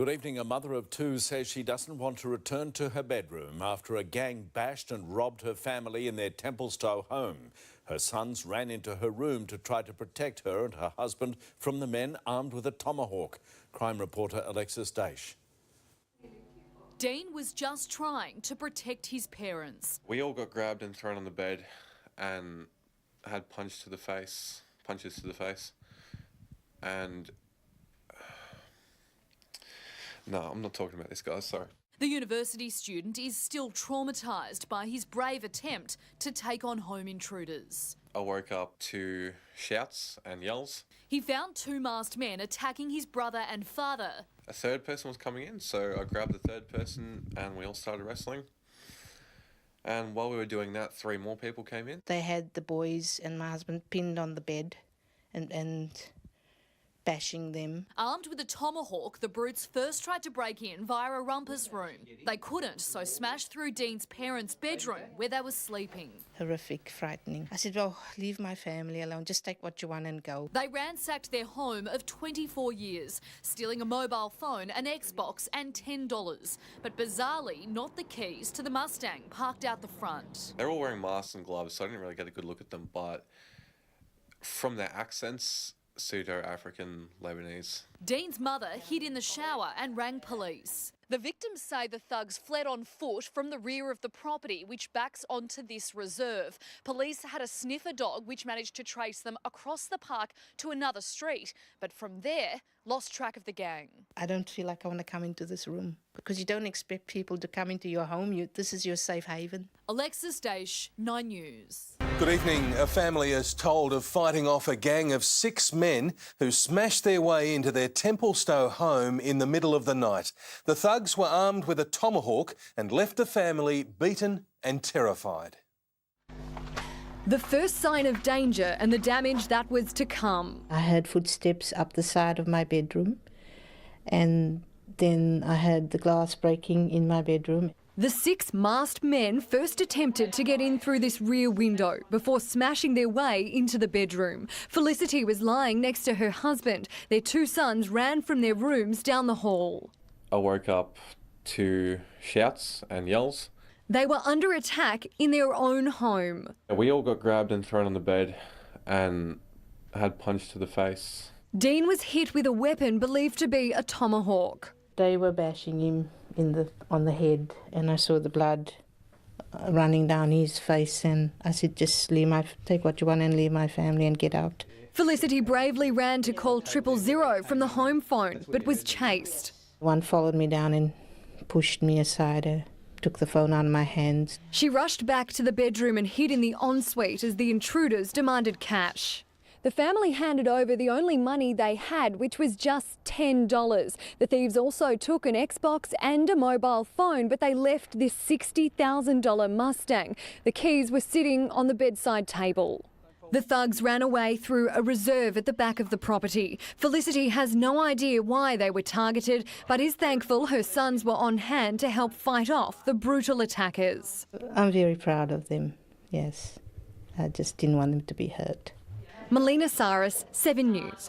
Good evening. A mother of two says she doesn't want to return to her bedroom after a gang bashed and robbed her family in their Templestowe home. Her sons ran into her room to try to protect her and her husband from the men armed with a tomahawk. Crime reporter Alexis Daesh. Dean was just trying to protect his parents. We all got grabbed and thrown on the bed and had punches to the face. And no, I'm not talking about this, guys, sorry. The university student is still traumatised by his brave attempt to take on home intruders. I woke up to shouts and yells. He found two masked men attacking his brother and father. A third person was coming in, so I grabbed the third person and we all started wrestling. And while we were doing that, three more people came in. They had the boys and my husband pinned on the bed and bashing them. Armed with a tomahawk, the brutes first tried to break in via a rumpus room. They couldn't, so smashed through Dean's parents' bedroom where they were sleeping. Horrific, frightening. I said, well, leave my family alone, just take what you want and go. They ransacked their home of 24 years, stealing a mobile phone, an Xbox and $10. But bizarrely, not the keys to the Mustang parked out the front. They're all wearing masks and gloves, so I didn't really get a good look at them, but from their accents, pseudo-African Lebanese. Dean's mother hid in the shower and rang police. The victims say the thugs fled on foot from the rear of the property, which backs onto this reserve. Police had a sniffer dog which managed to trace them across the park to another street, but from there, lost track of the gang. I don't feel like I want to come into this room because you don't expect people to come into your home. This is your safe haven. Alexis Daesh, 9 News. Good evening. A family is told of fighting off a gang of 6 men who smashed their way into their Templestowe home in the middle of the night. The thugs were armed with a tomahawk and left the family beaten and terrified. The first sign of danger and the damage that was to come. I heard footsteps up the side of my bedroom and then I heard the glass breaking in my bedroom. The 6 masked men first attempted to get in through this rear window before smashing their way into the bedroom. Felicity was lying next to her husband. Their 2 sons ran from their rooms down the hall. I woke up to shouts and yells. They were under attack in their own home. We all got grabbed and thrown on the bed and had punched to the face. Dean was hit with a weapon believed to be a tomahawk. They were bashing him on the head and I saw the blood running down his face and I said, just take what you want and leave my family and get out. Felicity bravely ran to call 000 from the home phone but was chased. One followed me down and pushed me aside. I took the phone out of my hands. She rushed back to the bedroom and hid in the ensuite as the intruders demanded cash. The family handed over the only money they had, which was just $10. The thieves also took an Xbox and a mobile phone, but they left this $60,000 Mustang. The keys were sitting on the bedside table. The thugs ran away through a reserve at the back of the property. Felicity has no idea why they were targeted, but is thankful her sons were on hand to help fight off the brutal attackers. I'm very proud of them, yes. I just didn't want them to be hurt. Melina Saris, 7 News.